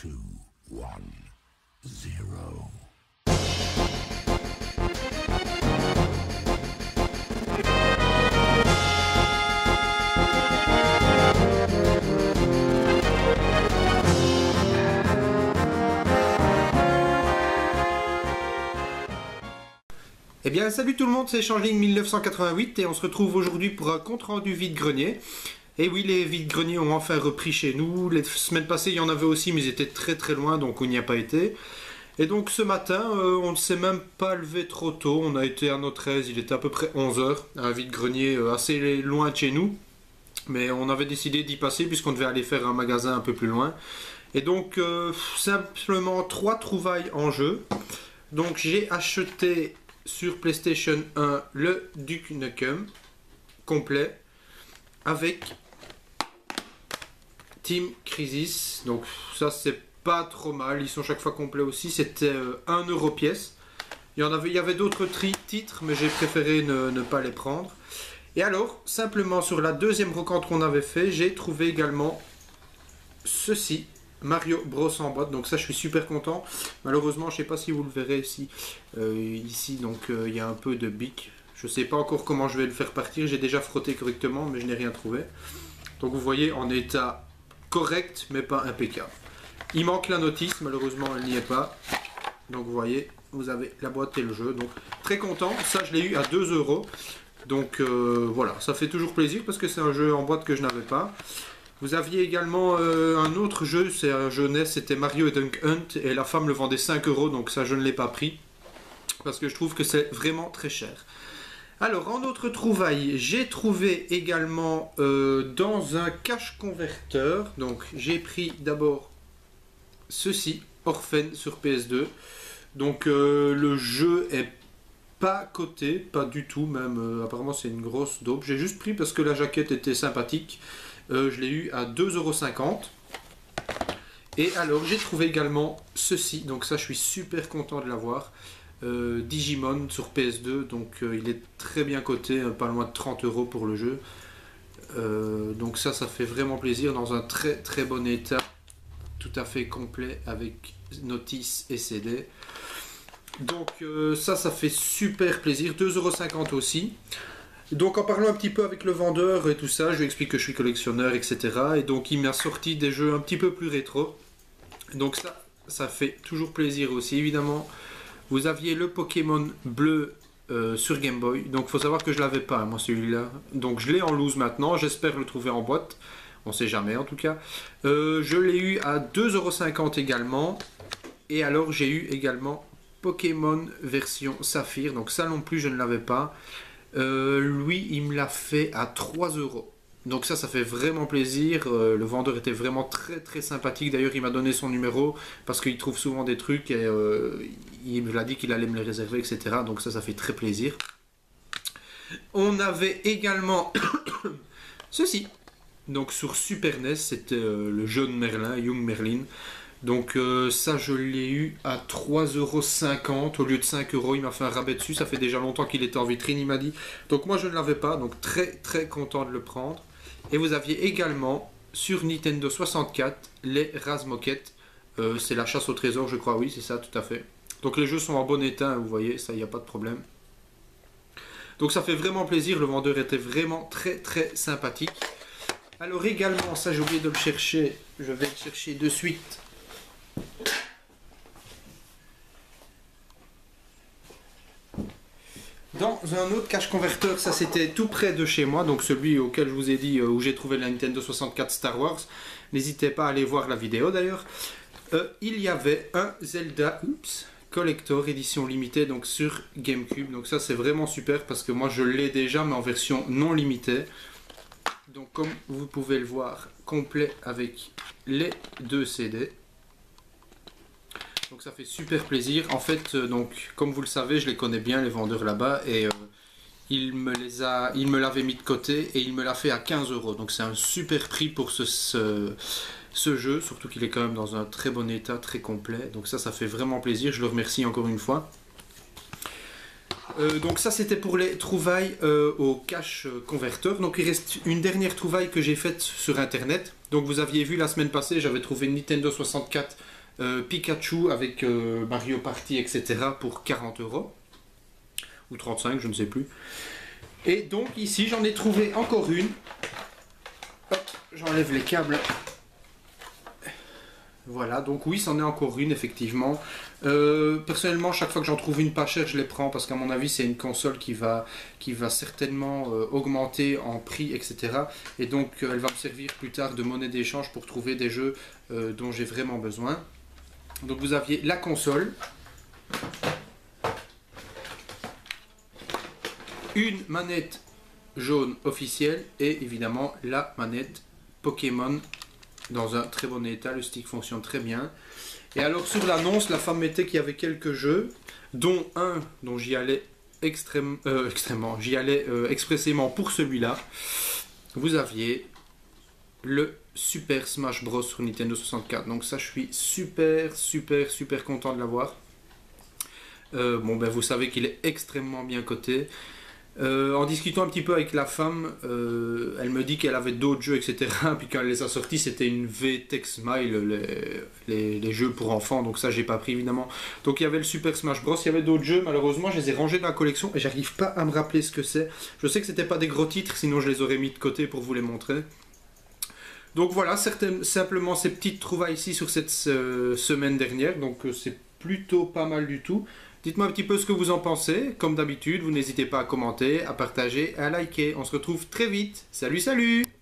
2, 1, 0. Eh bien salut tout le monde, c'est Changeling 1988 et on se retrouve aujourd'hui pour un compte rendu vide-grenier. Et oui, les vides-greniers ont enfin repris chez nous. Les semaines passées il y en avait aussi mais ils étaient très loin donc on n'y a pas été. Et donc ce matin on ne s'est même pas levé trop tôt, on a été à notre aise, il était à peu près 11 h, un vide-grenier assez loin de chez nous. Mais on avait décidé d'y passer puisqu'on devait aller faire un magasin un peu plus loin. Et donc simplement 3 trouvailles en jeu. Donc j'ai acheté sur PlayStation 1 le Duke Nukem complet avec Team Crisis. Donc ça c'est pas trop mal, ils sont chaque fois complets aussi. C'était 1 € pièce. Il y avait d'autres titres mais j'ai préféré ne pas les prendre. Et alors simplement sur la deuxième brocante qu'on avait fait, j'ai trouvé également ceci, Mario Bros en boîte, donc ça je suis super content. Malheureusement je sais pas si vous le verrez ici, donc il y a un peu de bic. Je sais pas encore comment je vais le faire partir, j'ai déjà frotté correctement mais je n'ai rien trouvé. Donc vous voyez en état correct mais pas impeccable. Il manque la notice, malheureusement elle n'y est pas. Donc vous voyez, vous avez la boîte et le jeu, donc très content. Ça je l'ai eu à 2 €. Donc voilà, ça fait toujours plaisir parce que c'est un jeu en boîte que je n'avais pas. Vous aviez également un autre jeu, c'est un jeu NES, c'était Mario et Duck Hunt, et la femme le vendait 5 €, donc ça je ne l'ai pas pris, parce que je trouve que c'est vraiment très cher. Alors en autre trouvaille, j'ai trouvé également dans un cache converteur, donc j'ai pris d'abord ceci, Orphan sur PS2, donc le jeu est pas coté, pas du tout, même apparemment c'est une grosse daube, j'ai juste pris parce que la jaquette était sympathique. Je l'ai eu à 2,50 €. Et alors j'ai trouvé également ceci, donc ça je suis super content de l'avoir. Digimon sur PS2, donc il est très bien coté, pas loin de 30 € pour le jeu. Donc ça fait vraiment plaisir, dans un très bon état, tout à fait complet avec notice et CD. Donc ça fait super plaisir, 2,50 € aussi. Donc en parlant un petit peu avec le vendeur et tout ça, je lui explique que je suis collectionneur, etc. Et donc il m'a sorti des jeux un petit peu plus rétro. Donc ça fait toujours plaisir aussi, évidemment. Vous aviez le Pokémon bleu sur Game Boy. Donc il faut savoir que je l'avais pas, moi celui-là. Donc je l'ai en loose maintenant, j'espère le trouver en boîte. On sait jamais en tout cas. Je l'ai eu à 2,50 € également. Et alors j'ai eu également Pokémon version Saphir. Donc ça non plus je ne l'avais pas. Lui il me l'a fait à 3 €. Donc ça fait vraiment plaisir. Le vendeur était vraiment très sympathique. D'ailleurs il m'a donné son numéro parce qu'il trouve souvent des trucs et il me l'a dit qu'il allait me les réserver, etc. Donc ça fait très plaisir. On avait également ceci, donc sur Super NES, c'était le jeune Merlin, Young Merlin. Donc ça je l'ai eu à 3,50 € au lieu de 5 €, il m'a fait un rabais dessus, ça fait déjà longtemps qu'il était en vitrine, il m'a dit. Donc moi je ne l'avais pas, donc très content de le prendre. Et vous aviez également sur Nintendo 64 les Razmoket, c'est la chasse au trésor je crois, oui c'est ça tout à fait. Donc les jeux sont en bon état, vous voyez, ça il n'y a pas de problème. Donc ça fait vraiment plaisir, le vendeur était vraiment très sympathique. Alors également, ça j'ai oublié de le chercher, je vais le chercher de suite. Dans un autre cache converteur, ça c'était tout près de chez moi, donc celui auquel je vous ai dit où j'ai trouvé la Nintendo 64 Star Wars. N'hésitez pas à aller voir la vidéo d'ailleurs. Il y avait un Zelda Collector édition limitée donc sur GameCube. Donc ça c'est vraiment super parce que moi je l'ai déjà mais en version non limitée. Donc comme vous pouvez le voir, complet avec les 2 CD. Donc ça fait super plaisir. En fait, donc comme vous le savez, je les connais bien les vendeurs là-bas et il me l'avait mis de côté et il me l'a fait à 15 €. Donc c'est un super prix pour ce jeu, surtout qu'il est quand même dans un très bon état, très complet. Donc ça fait vraiment plaisir. Je le remercie encore une fois. donc ça c'était pour les trouvailles au cash converteur. Donc il reste une dernière trouvaille que j'ai faite sur internet. Donc vous aviez vu la semaine passée, j'avais trouvé une Nintendo 64 Pikachu avec Mario Party, etc. pour 40 € ou 35, je ne sais plus. Et donc ici j'en ai trouvé encore une. Hop, j'enlève les câbles. Voilà, donc oui, c'en est encore une, effectivement. Personnellement, chaque fois que j'en trouve une pas chère, je les prends parce qu'à mon avis, c'est une console qui va certainement augmenter en prix, etc. Et donc, elle va me servir plus tard de monnaie d'échange pour trouver des jeux dont j'ai vraiment besoin. Donc, vous aviez la console, une manette jaune officielle et évidemment la manette Pokémon dans un très bon état, le stick fonctionne très bien. Et alors sur l'annonce, la femme mettait qu'il y avait quelques jeux, dont un dont j'y allais expressément pour celui-là. Vous aviez le Super Smash Bros sur Nintendo 64. Donc ça, je suis super content de l'avoir. Bon ben vous savez qu'il est extrêmement bien coté. En discutant un petit peu avec la femme, elle me dit qu'elle avait d'autres jeux, etc. Puis quand elle les a sortis, c'était une VTech Smile, les jeux pour enfants. Donc ça, j'ai pas pris évidemment. Donc il y avait le Super Smash Bros. Il y avait d'autres jeux. Malheureusement, je les ai rangés dans la collection et j'arrive pas à me rappeler ce que c'est. Je sais que c'était pas des gros titres, sinon je les aurais mis de côté pour vous les montrer. Donc voilà, simplement ces petites trouvailles ici sur cette semaine dernière. Donc c'est plutôt pas mal du tout. Dites-moi un petit peu ce que vous en pensez. Comme d'habitude, vous n'hésitez pas à commenter, à partager et à liker. On se retrouve très vite. Salut, salut!